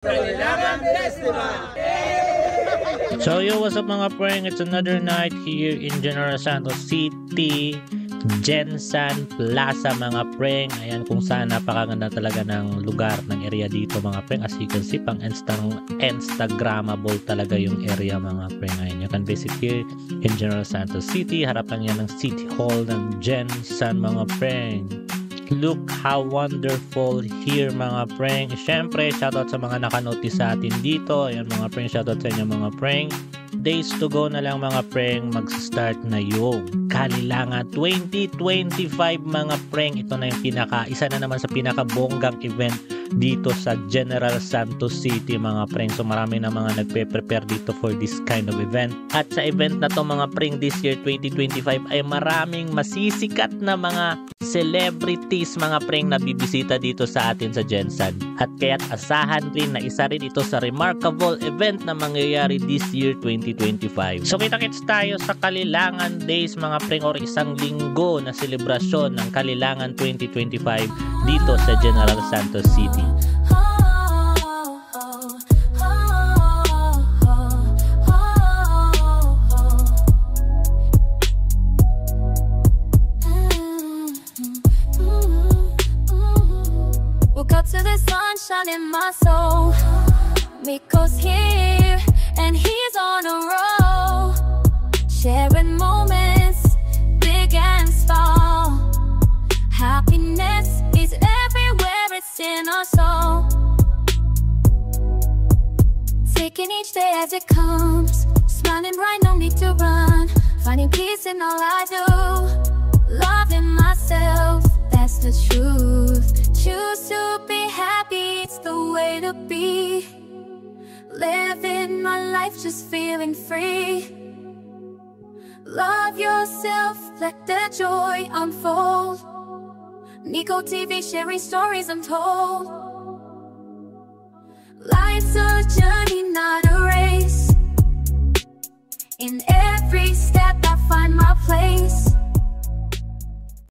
Kalilangan Festival! So yo, what's up mga preng? It's another night here in General Santos City, Gensan Plaza mga preng. Ayan kung saan napakaganda talaga ng lugar, ng area dito mga preng. As you can see, pang Instagrammable talaga yung area mga preng. Ayan, you can visit here in General Santos City. Harapan yan ng City Hall ng Gensan mga preng. Look how wonderful here mga preng. Siyempre, shoutout sa mga nakanotice sa atin dito. Ayan mga preng, shoutout sa inyo mga preng. Days to go na lang mga preng, mag-start na yung Kalilangan 2025 mga preng. Ito na yung isa na naman sa pinakabonggang event dito sa General Santos City mga preng. So marami na mga nagpe-prepare dito for this kind of event. At sa event na to mga preng, this year 2025 ay maraming masisikat na mga celebrities mga preng na bibisita dito sa atin sa Gensan. At kaya't asahan rin na isa rin ito sa remarkable event na mangyayari this year 2025. So kita-kits tayo sa Kalilangan Days mga preng, or isang linggo na selebrasyon ng Kalilangan 2025 dito sa General Santos City. Woke up to the sunshine in my soul. Miko's here and he's on a roll, sharing moments big and small. Happiness is everywhere, it's in our soul. Taking each day as it comes, smiling right, no need to run. Finding peace in all I do, loving myself, that's the truth. Choose to be happy, it's the way to be. Living my life just feeling free. Love yourself, let the joy unfold. Nico TV sharing stories untold. Life's a journey, not a